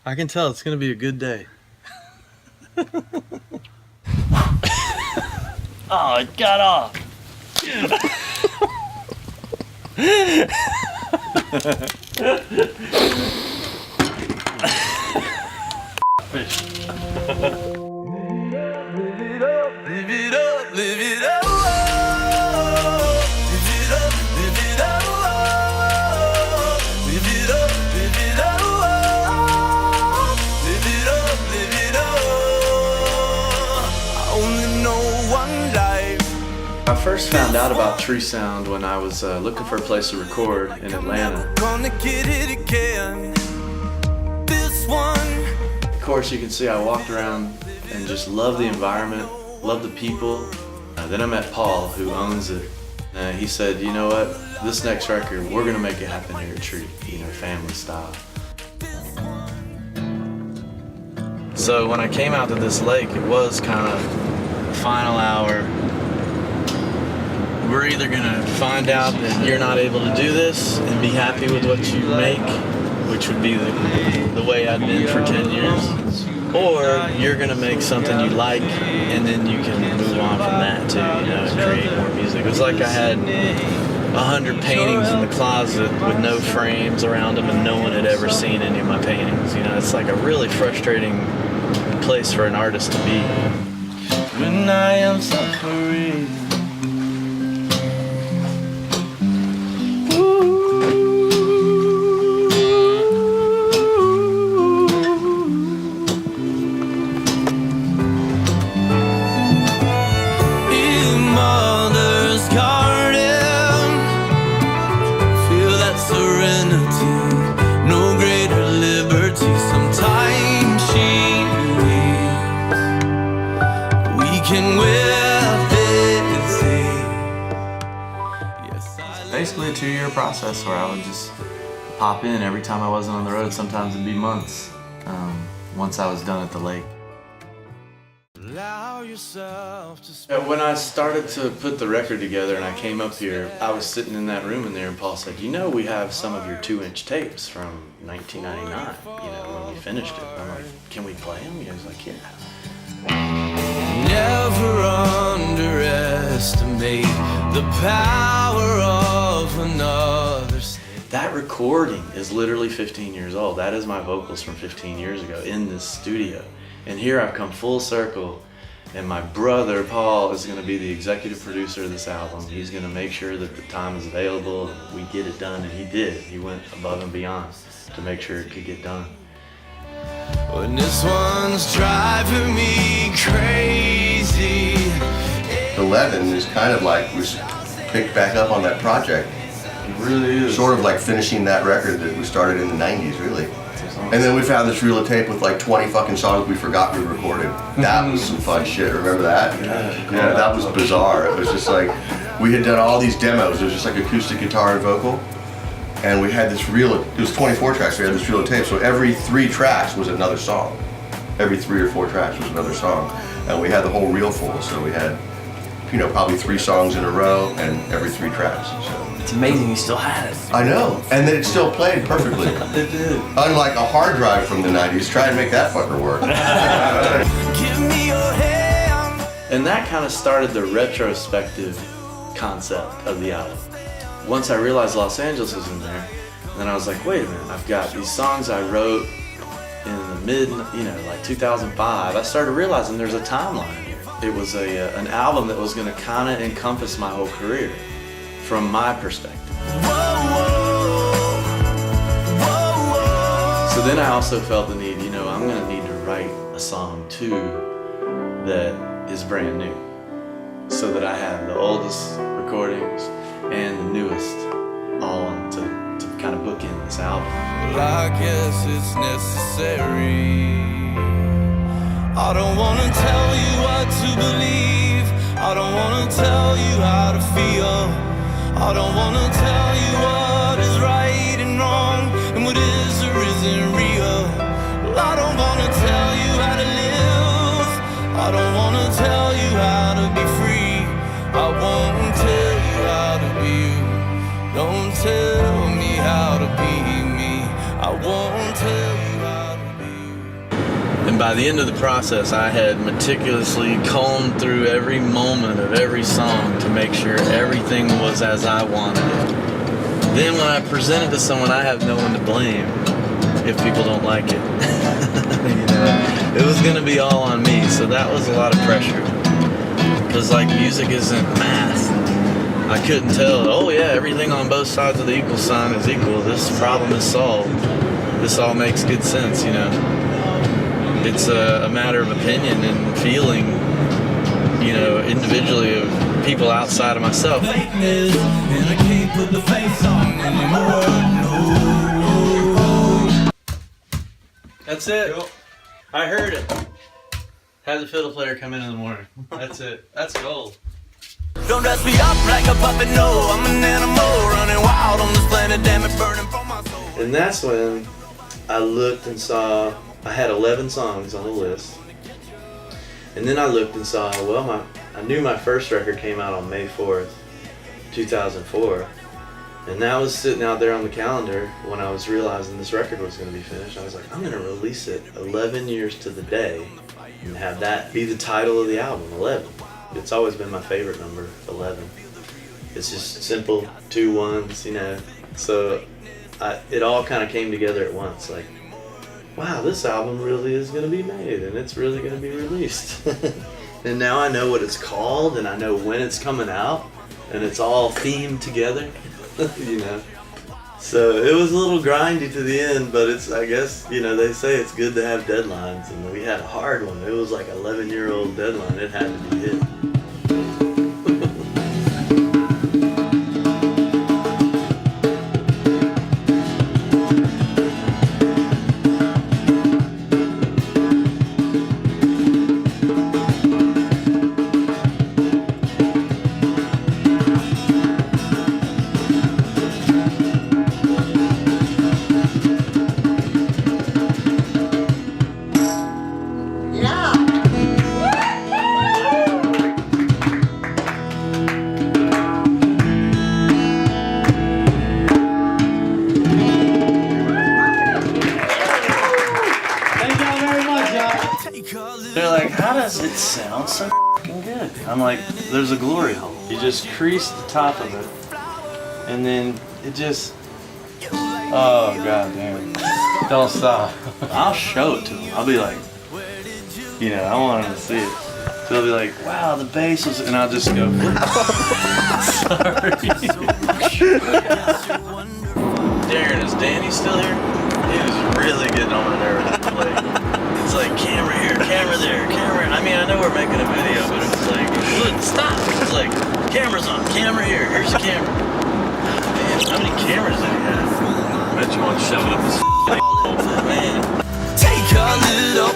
I can tell it's gonna be a good day. Oh, it got off. Fish. Live it up, live it up, live it up. Live it up, live it up. Live it up, live it up. Live it up, live it up. I only know one life. I first found out about Tree Sound when I was looking for a place to record in Atlanta. Gonna get it again. This one. Of course, you can see I walked around and just loved the environment, loved the people. Then I met Paul, who owns it. He said, you know what, this next record, we're gonna make it happen here at Tree, you know, family style. So when I came out to this lake, it was kind of the final hour. We're either gonna find out that you're not able to do this and be happy with what you make, which would be the way I've been for 10 years, or you're gonna make something you like and then you can move on from that too, you know, and create more music. It was like I had 100 paintings in the closet with no frames around them and no one had ever seen any of my paintings. You know, it's like a really frustrating place for an artist to be. When I am suffering. Basically a 2-year process where I would just pop in every time I wasn't on the road. Sometimes it'd be months once I was done at the lake. When I started to put the record together and I came up here, I was sitting in that room in there and Paul said, you know, we have some of your 2-inch tapes from 1999, you know, when we finished it. I'm like, can we play them? He was like, yeah. Never underestimate the power of another. That recording is literally 15 years old. That is my vocals from 15 years ago in this studio. And here I've come full circle, and my brother Paul is going to be the executive producer of this album. He's going to make sure that the time is available and we get it done, and he did. He went above and beyond to make sure it could get done. When this one's driving me crazy. 11 is kind of like was picked back up on that project. It really is. Sort of like finishing that record that we started in the 90s, really. And then we found this reel of tape with like 20 fucking songs we forgot we recorded. That was some fun shit, remember that? Yeah, that was bizarre. It was just like, we had done all these demos. It was just like acoustic guitar and vocal. And we had this reel, it was 24 tracks, we had this reel of tape, so every 3 tracks was another song. Every 3 or 4 tracks was another song. And we had the whole reel full, so we had, you know, probably 3 songs in a row and every 3 tracks. So. It's amazing you still had it. I know, and then it still played perfectly. It did. Unlike a hard drive from the 90s, try and make that fucker work. Give me your hand. And that kind of started the retrospective concept of the album. Once I realized Los Angeles was in there, and then I was like, wait a minute, I've got these songs I wrote in the mid, you know, like 2005. I started realizing there's a timeline here. It was an album that was going to kind of encompass my whole career from my perspective. So then I also felt the need, you know, I'm going to need to write a song too that is brand new, so that I have the oldest recordings and the newest all on to kind of bookend this album. Well, I guess it's necessary. I don't want to tell you what to believe. I don't want to tell you how to feel. I don't want to tell you what is right and wrong and what is or isn't real. Well, I don't want to tell you how to live. I don't want to tell you how to be free. I won't tell you how to be you. Don't tell me how to be me. I won't tell you how to be you. And by the end of the process, I had meticulously combed through every moment of every song to make sure everything was as I wanted it. Then when I present it to someone, I have no one to blame if people don't like it. You know, it was gonna be all on me, so that was a lot of pressure. Because like music isn't math. I couldn't tell, oh yeah, everything on both sides of the equal sign is equal. This problem is solved. This all makes good sense, you know. It's a matter of opinion and feeling, you know, individually of people outside of myself. That's it. I heard it. Had the fiddle player come in the morning. That's it. That's gold. Don't dress me up like a puppet, no. I'm an animal running wild on this planet, damn it, burning for my soul. And that's when I looked and saw I had 11 songs on the list. And then I looked and saw, well, I knew my first record came out on May 4th, 2004. And that was sitting out there on the calendar when I was realizing this record was going to be finished. I was like, I'm going to release it 11 years to the day and have that be the title of the album, 11. It's always been my favorite number, 11. It's just simple, 2 1s, you know. So it all kind of came together at once. Like, wow, this album really is going to be made and it's really going to be released. And now I know what it's called and I know when it's coming out and it's all themed together, you know. So it was a little grindy to the end, but it's, I guess, you know, they say it's good to have deadlines, and we had a hard one. It was like an 11-year-old deadline. It had to be hit. They're like, how does it sound so f***ing good? I'm like, there's a glory hole. You just crease the top of it, and then it just, oh god damn. Don't stop. I'll show it to them. I'll be like, you know, I want them to see it. So they'll be like, wow, the bass was, and I'll just go, sorry. Darren, is Danny still here? He was really getting on my nerves. Like, it's like camera here, camera there, camera. I mean, I know we're making a video, but it was like, look, stop. It's like, camera's on, camera here, here's the camera. Man, how many cameras did he have? I bet you want to shove it up his man. Take a little